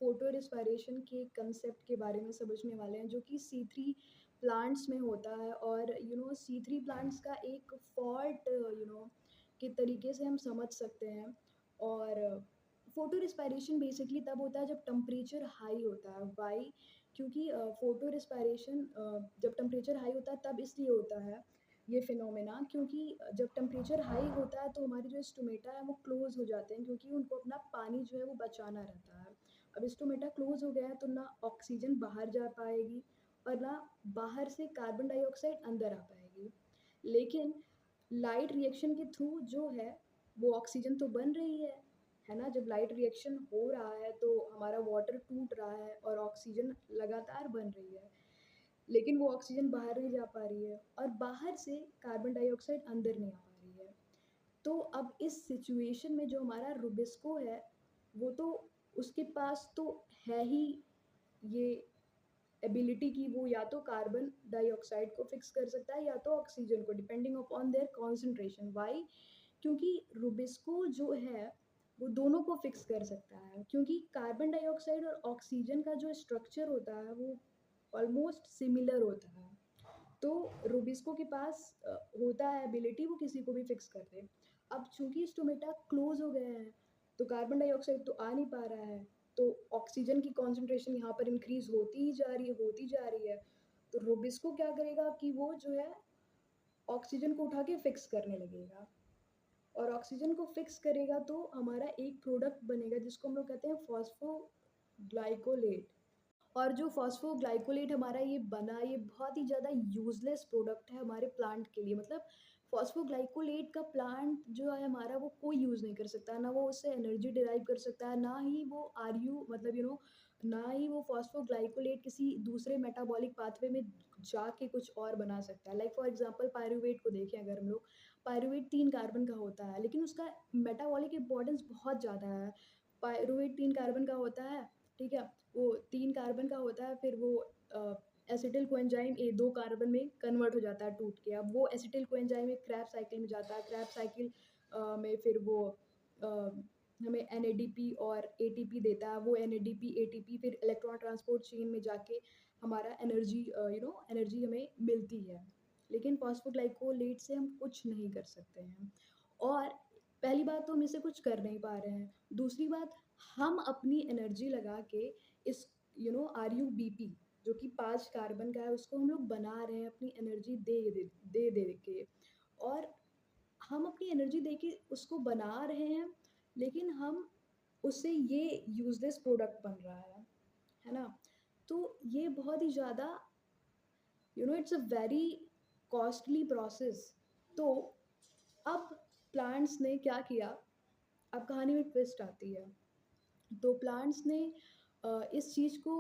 Photo respiration के concept के बारे में समझने वाले हैं जो कि C3 प्लांट्स में होता है और C3 प्लांट्स का एक फॉल्ट के तरीके से हम समझ सकते हैं। और फोटो रिस्पायरेशन बेसिकली तब होता है जब टेम्परेचर हाई होता है। व्हाई? क्योंकि फोटो रिस्पायरेशन जब टेम्परेचर हाई होता है तब इसलिए होता है ये फिनोमेना, क्योंकि जब टेम्परेचर हाई होता है तो हमारे जो स्टोमेटा है वो क्लोज़ हो जाते हैं, क्योंकि उनको अपना पानी जो है वो बचाना रहता है। अब स्टोमेटा क्लोज़ हो गया है तो ना ऑक्सीजन बाहर जा पाएगी और ना बाहर से कार्बन डाइऑक्साइड अंदर आ पाएगी। लेकिन लाइट रिएक्शन के थ्रू जो है वो ऑक्सीजन तो बन रही है ना? जब लाइट रिएक्शन हो रहा है तो हमारा वाटर टूट रहा है और ऑक्सीजन लगातार बन रही है। लेकिन वो ऑक्सीजन बाहर नहीं जा पा रही है और बाहर से कार्बन डाइऑक्साइड अंदर नहीं आ पा रही है। तो अब इस सिचुएशन में जो हमारा रूबिस्को है, वो तो उसके पास तो है ही ये एबिलिटी कि वो या तो कार्बन डाइऑक्साइड को फिक्स कर सकता है या तो ऑक्सीजन को, depending upon their concentration. Why? क्योंकि रूबिस्को जो है वो दोनों को फिक्स कर सकता है, क्योंकि कार्बन डाइऑक्साइड और ऑक्सीजन का जो स्ट्रक्चर होता है वो ऑलमोस्ट सिमिलर होता है। तो रूबिस्को के पास होता है एबिलिटी वो किसी को भी फिक्स कर दे। अब चूँकि स्टोमेटा क्लोज़ हो गए हैं, तो कार्बन डाइऑक्साइड तो आ नहीं पा रहा है, तो ऑक्सीजन की कॉन्संट्रेशन यहाँ पर इंक्रीज़ होती ही जा रही है, होती जा रही है। तो रूबिस्को क्या करेगा कि वो जो है ऑक्सीजन को उठा के फिक्स करने लगेगा और ऑक्सीजन को फिक्स करेगा तो हमारा एक प्रोडक्ट बनेगा जिसको हम लोग कहते हैं फॉस्फोग्लाइकोलेट। और जो फॉस्फोग्लाइकोलेट हमारा ये बना, ये बहुत ही ज़्यादा यूज़लेस प्रोडक्ट है हमारे प्लांट के लिए। मतलब फॉस्फोग्लाइकोलेट का प्लांट जो है हमारा वो कोई यूज़ नहीं कर सकता, ना वो उससे एनर्जी डिराइव कर सकता है, ना ही वो आरयू मतलब ना ही वो फॉस्फोग्लाइकोलेट किसी दूसरे मेटाबॉलिक पाथवे में जाके कुछ और बना सकता है। लाइक फॉर एग्ज़ाम्पल पायरूवेट को देखें अगर हम लोग, पायरूवेट 3 कार्बन का होता है, लेकिन उसका मेटाबॉलिक इम्पोर्टेंस बहुत ज़्यादा है। पायरूवेट 3 कार्बन का होता है, ठीक है? वो 3 कार्बन का होता है, फिर वो एसिटिल कोएंजाइम 2 कार्बन में कन्वर्ट हो जाता है टूट के। अब वो एसिटिल कोएंजाइम एक क्रैब साइकिल में जाता है, क्रैब साइकिल में फिर वो अ, हमें एनएडीपी और एटीपी देता है। वो एनएडीपी, एटीपी फिर इलेक्ट्रॉन ट्रांसपोर्ट चेन में जाके हमारा एनर्जी हमें मिलती है। लेकिन फॉस्फोग्लाइकोलेट से हम कुछ नहीं कर सकते हैं। और पहली बात तो हम इससे कुछ कर नहीं पा रहे हैं। दूसरी बात, हम अपनी एनर्जी लगा के इस आरयूबीपी जो कि 5 कार्बन का है उसको हम लोग बना रहे हैं अपनी एनर्जी दे के। और हम अपनी एनर्जी दे के उसको बना रहे हैं, लेकिन हम उससे ये यूज़लेस प्रोडक्ट बन रहा है ना? तो ये बहुत ही ज़्यादा it's a very costly process. तो अब प्लांट्स ने क्या किया, अब कहानी में ट्विस्ट आती है। तो प्लांट्स ने इस चीज़ को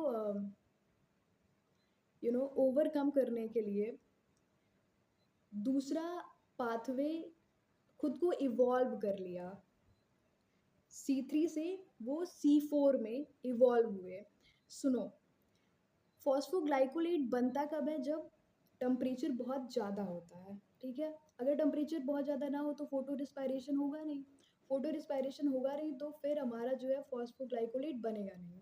ओवरकम करने के लिए दूसरा पाथवे खुद को इवॉल्व कर लिया। C3 से वो C4 में इवॉल्व हुए। सुनो, फॉस्फोग्लाइकोलेट बनता कब है? जब टेम्परेचर बहुत ज़्यादा होता है, ठीक है? अगर टेम्परेचर बहुत ज़्यादा ना हो तो फ़ोटो रिस्पायरेशन होगा नहीं। फ़ोटो रिस्पायरेशन होगा नहीं तो फिर हमारा जो है फॉस्फोग्लाइकोलेट बनेगा नहीं।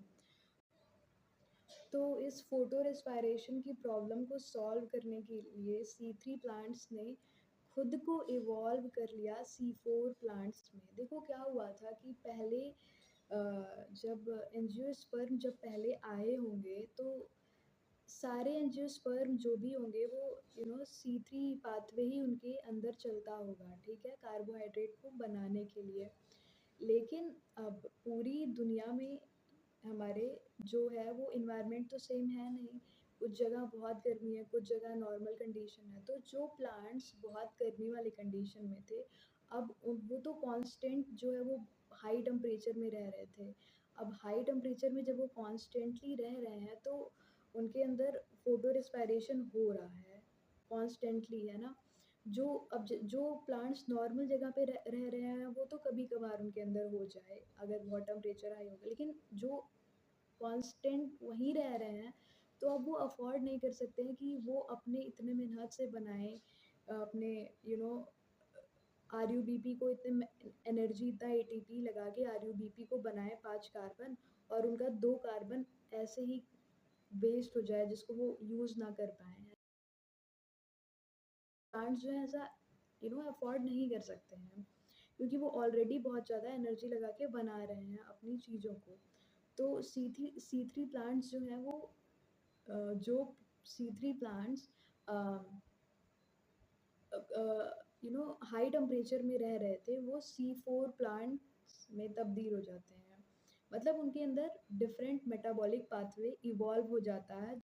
तो इस फ़ोटो रिस्पायरेशन की प्रॉब्लम को सॉल्व करने के लिए C3 प्लांट्स ने खुद को इवॉल्व कर लिया C4 प्लांट्स में। देखो क्या हुआ था कि पहले जब एंजियोस्पर्म जब पहले आए होंगे तो सारे एंजियोस्पर्म जो भी होंगे वो C3 पाथवे ही उनके अंदर चलता होगा, ठीक है? कार्बोहाइड्रेट को बनाने के लिए। लेकिन अब पूरी दुनिया में हमारे जो है वो एनवायरनमेंट तो सेम है नहीं। कुछ जगह बहुत गर्मी है, कुछ जगह नॉर्मल कंडीशन है। तो जो प्लांट्स बहुत गर्मी वाली कंडीशन में थे, अब वो तो कांस्टेंट जो है वो हाई टेम्परेचर में रह रहे थे। अब हाई टेम्परेचर में जब वो कॉन्स्टेंटली रह रहे हैं तो उनके अंदर फ़ोटो रिस्पायरेशन हो रहा है, कॉन्स्टेंटली, है ना? जो प्लांट्स नॉर्मल जगह पे रह रहे हैं वो तो कभी-कभार उनके अंदर हो जाए, अगर बहुत टेम्परेचर हाई होगा। लेकिन जो कांस्टेंट वहीं रह रहे हैं, तो अब वो अफ़ोर्ड नहीं कर सकते हैं कि वो अपने इतने मेहनत से बनाएँ अपने यू नो आरयूबीपी को इतने एनर्जी इतना एटीपी लगा के आरयूबीपी को बनाएँ 5 कार्बन और उनका 2 कार्बन ऐसे ही वेस्ट हो जाए जिसको वो यूज़ ना कर पाएँ। प्लांट्स जो है ऐसा अफ़ोर्ड नहीं कर सकते हैं क्योंकि वो ऑलरेडी बहुत ज़्यादा एनर्जी लगा के बना रहे हैं अपनी चीज़ों को। तो सी थ्री प्लांट्स जो हैं वो जो सी3 प्लांट्स अ हाई टेम्परेचर में रह रहे थे, वो सी4 प्लांट्स में तब्दील हो जाते हैं। मतलब उनके अंदर डिफरेंट मेटाबॉलिक पाथवे इवॉल्व हो जाता है।